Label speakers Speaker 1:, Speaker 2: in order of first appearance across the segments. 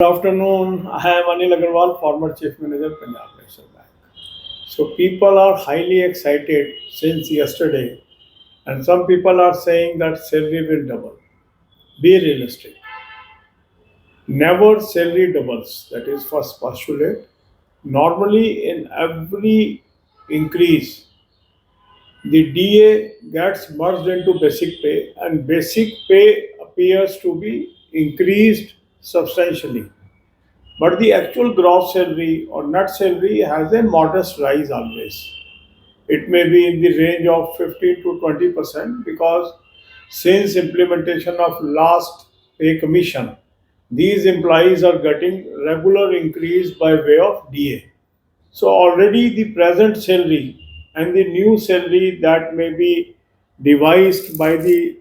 Speaker 1: Good afternoon. I am Anil Agarwal, former Chief Manager, Punjab National Bank. So people are highly excited since yesterday, and some people are saying that salary will double. Be realistic. Never salary doubles. That is first postulate. Normally, in every increase, the DA gets merged into basic pay, and basic pay appears to be increased substantially. But the actual gross salary or net salary has a modest rise always. It may be in the range of 15 to 20% because since implementation of last pay commission, these employees are getting regular increase by way of DA. So already the present salary and the new salary that may be devised by the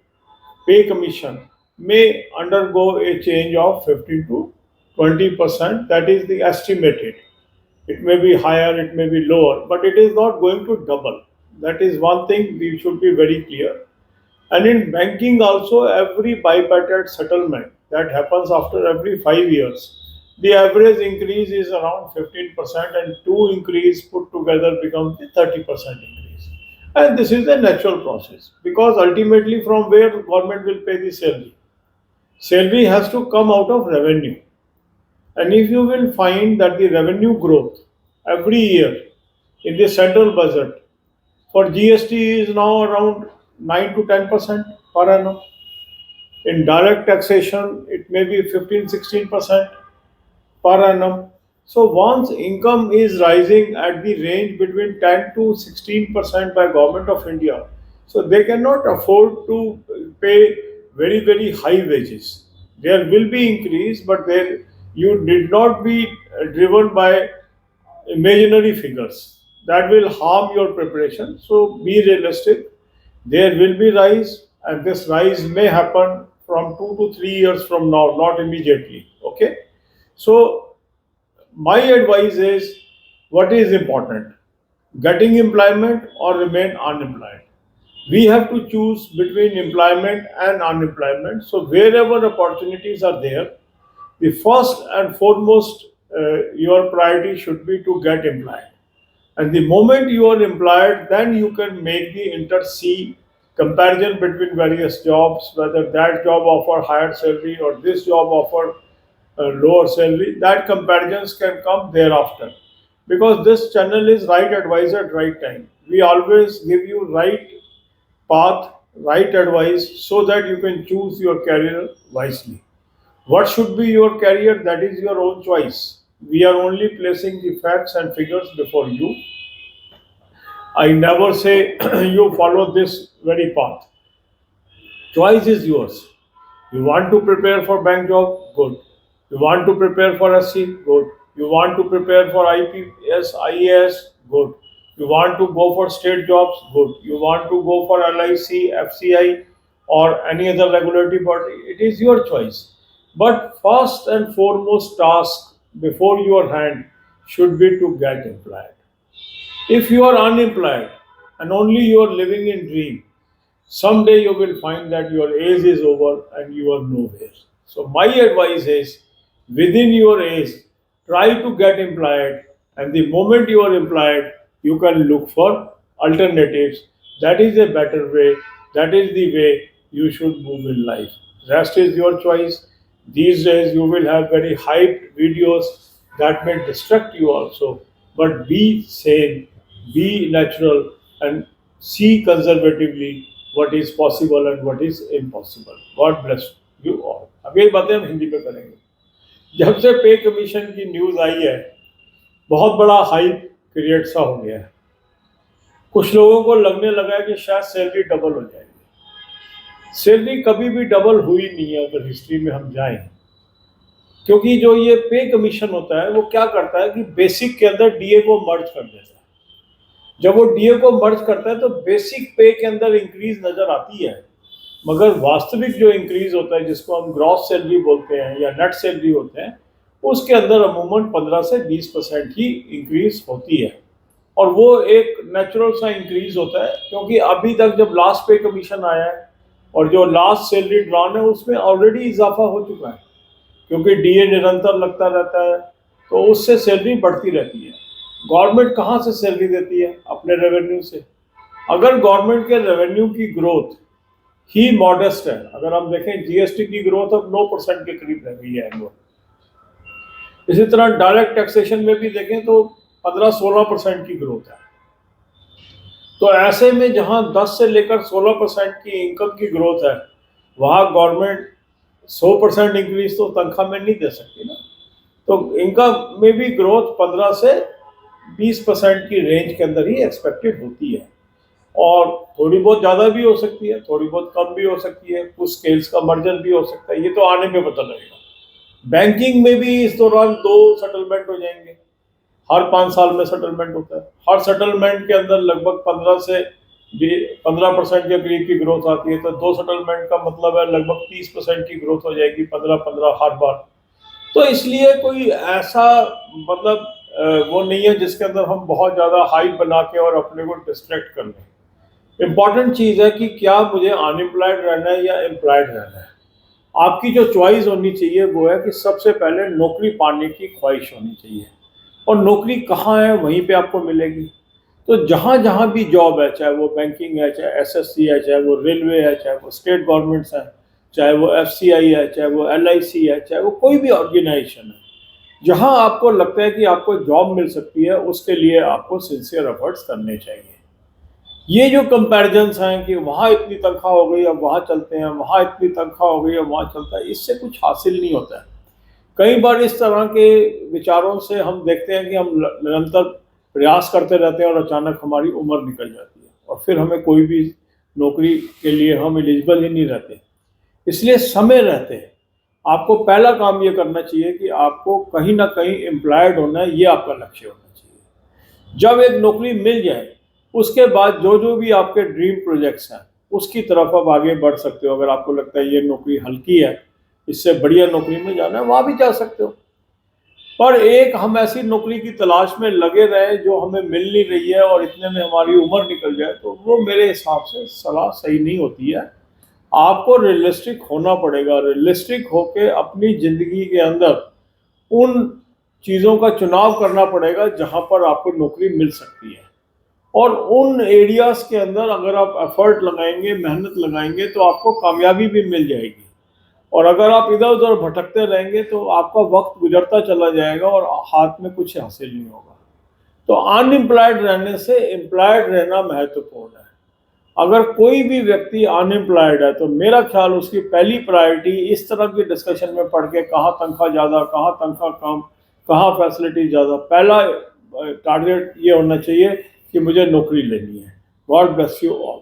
Speaker 1: pay commission may undergo a change of 15 to 20%. That is the estimated. It may be higher, it may be lower, but it is not going to double. That is one thing we should be very clear. And in banking also, every bipartite settlement that happens after every 5 years, the average increase is around 15%, and two increase put together becomes the 30% increase. And this is a natural process because ultimately from where government will pay the salary? Salary has to come out of revenue. And if you will find that the revenue growth every year in the central budget for GST is now around 9 to 10% per annum. In direct taxation, it may be 15-16% per annum. So once income is rising at the range between 10 to 16% by government of India, so they cannot afford to pay very high wages. There will be increase, but there you did not be driven by imaginary figures that will harm your preparation. So be realistic. There will be rise, and this rise may happen from 2 to 3 years from now, not immediately. Okay. So my advice is what is important, getting employment or remain unemployed. We have to choose between employment and unemployment. So wherever opportunities are there, the first and foremost your priority should be to get employed. And the moment you are employed, then you can make the inter C comparison between various jobs, whether that job offer higher salary or this job offer lower salary. That comparisons can come thereafter. Because this channel is right advice at right time. We always give you right path, right advice so that you can choose your career wisely. What should be your career? That is your own choice. We are only placing the facts and figures before you. I never say you follow this very path. Choice is yours. You want to prepare for bank job? Good. You want to prepare for SC? Good. You want to prepare for IPS, IAS? Good. You want to go for state jobs? Good. You want to go for LIC, FCI, or any other regulatory body? It is your choice. But first and foremost task before your hand should be to get employed. If you are unemployed and only you are living in dream, someday you will find that your age is over and you are nowhere. So my advice is within your age, try to get employed, and the moment you are employed, you can look for alternatives. That is a better way. That is the way you should move in life. Rest is your choice. These days you will have very hyped videos that may distract you also. But be sane, be natural, and see conservatively what is possible and what is impossible. God bless you all. अब ये बातें हम हिंदी पे करेंगे। जब से पे commission की न्यूज़ आई है, बहुत बड़ा हाइप क्रिएट सा हो गया है। कुछ लोगों को लगने लगा है कि शायद सैलरी डबल हो जाएगी। सैलरी कभी भी डबल हुई नहीं है अगर हिस्ट्री में हम जाएं, क्योंकि जो ये पे कमीशन होता है वो क्या करता है कि बेसिक के अंदर डीए को मर्ज कर देता है। जब वो डीए को मर्ज करता है तो बेसिक पे के अंदर इंक्रीज नजर आती है, मगर वास्तविक जो इंक्रीज होता है जिसको हम ग्रॉस सैलरी बोलते हैं या नेट सैलरी होते हैं, उसके अंदर अमूमन 15 से 20% ही इंक्रीज होती है। और वो एक नेचुरल सा इंक्रीज होता है, क्योंकि अभी तक जब लास्ट पे कमीशन आया है और जो लास्ट सैलरी ड्रॉन है उसमें ऑलरेडी इजाफा हो चुका है। क्योंकि डीए निरंतर लगता रहता है, तो उससे सैलरी बढ़ती रहती है। गवर्नमेंट कहाँ से सैलरी देती है? अपने रेवेन्यू से। अगर गवर्नमेंट के रेवेन्यू की ग्रोथ ही मॉडेस्ट है, अगर हम देखें जीएसटी की ग्रोथ अब 9% के करीब रह गई है एनुअल। इसी तरह डायरेक्ट टैक्सेशन में भी देखें तो 15-16% की ग्रोथ है। तो ऐसे में जहां 10 से लेकर 16% की इनकम की ग्रोथ है, वहां गवर्नमेंट 100% इंक्रीज तो तनख्वाह में नहीं दे सकती ना। तो इनकम में भी ग्रोथ 15 से 20% की रेंज के अंदर ही एक्सपेक्टेड होती है, और थोड़ी बहुत ज़्यादा भी हो सकती है, थोड़ी बहुत कम भी हो सकती है, कुछ स्केल्स का मर्जर भी हो सकता है, ये तो आने में पता लगेगा। बैंकिंग में भी इस दौरान 2 सेटलमेंट हो जाएंगे, हर 5 साल में सेटलमेंट होता है। हर सेटलमेंट के अंदर लगभग 15% के करीब की ग्रोथ आती है, तो 2 सेटलमेंट का मतलब है लगभग 30% की ग्रोथ हो जाएगी, 15-15 हर बार। तो इसलिए कोई ऐसा मतलब वो नहीं है जिसके अंदर हम बहुत ज़्यादा हाइप बना के और अपने को डिस्ट्रैक्ट कर लें। इम्पॉर्टेंट चीज़ है कि क्या मुझे अनएम्प्लॉयड रहना है या एम्प्लॉयड रहना है। आपकी जो चॉइस होनी चाहिए वो है कि सबसे पहले नौकरी पाने की ख्वाहिश होनी चाहिए, और नौकरी कहाँ है वहीं पे आपको मिलेगी। तो जहाँ जहाँ भी जॉब है, चाहे वो बैंकिंग है, चाहे एसएससी है, चाहे वो रेलवे है, चाहे वो स्टेट गवर्नमेंट्स है, चाहे वो एफसीआई है, चाहे वो एलआईसी है, चाहे वो कोई भी ऑर्गेनाइजेशन है, जहाँ आपको लगता है कि आपको जॉब मिल सकती है, उसके लिए आपको सिंसियर एफर्ट्स करने चाहिए। ये जो कंपैरिजन्स हैं कि वहाँ इतनी तनख्वाह हो गई अब वहाँ चलते हैं, वहाँ इतनी तनख्वाह हो गई अब वहाँ चलता है, इससे कुछ हासिल नहीं होता है। कई बार इस तरह के विचारों से हम देखते हैं कि हम निरंतर प्रयास करते रहते हैं और अचानक हमारी उम्र निकल जाती है, और फिर हमें कोई भी नौकरी के लिए हम एलिजिबल ही नहीं रहते। इसलिए समय रहते आपको पहला काम ये करना चाहिए कि आपको कहीं ना कहीं एम्प्लॉयड होना है, ये आपका लक्ष्य होना चाहिए। जब एक नौकरी मिल जाए, उसके बाद जो जो भी आपके ड्रीम प्रोजेक्ट्स हैं उसकी तरफ आप आगे बढ़ सकते हो। अगर आपको लगता है ये नौकरी हल्की है, इससे बढ़िया नौकरी में जाना है, वहाँ भी जा सकते हो। पर एक हम ऐसी नौकरी की तलाश में लगे रहे जो हमें मिल नहीं रही है और इतने में हमारी उम्र निकल जाए, तो वो मेरे हिसाब से सलाह सही नहीं होती है। आपको रियलिस्टिक होना पड़ेगा, रियलिस्टिक होके अपनी ज़िंदगी के अंदर उन चीज़ों का चुनाव करना पड़ेगा जहाँ पर आपको नौकरी मिल सकती है, और उन एरियाज़ के अंदर अगर आप एफर्ट लगाएंगे, मेहनत लगाएंगे, तो आपको कामयाबी भी मिल जाएगी। और अगर आप इधर उधर भटकते रहेंगे तो आपका वक्त गुजरता चला जाएगा और हाथ में कुछ हासिल नहीं होगा। तो अनएम्प्लॉयड रहने से एम्प्लॉयड रहना महत्वपूर्ण है। अगर कोई भी व्यक्ति अनएम्प्लॉयड है तो मेरा ख्याल उसकी पहली प्रायोरिटी इस तरह की डिस्कशन में पढ़ के कहाँ तनख्वाह ज़्यादा, कहाँ तनख्वाह कम, कहाँ फैसिलिटी ज़्यादा, पहला टारगेट ये होना चाहिए कि मुझे नौकरी लेनी है। God bless you all.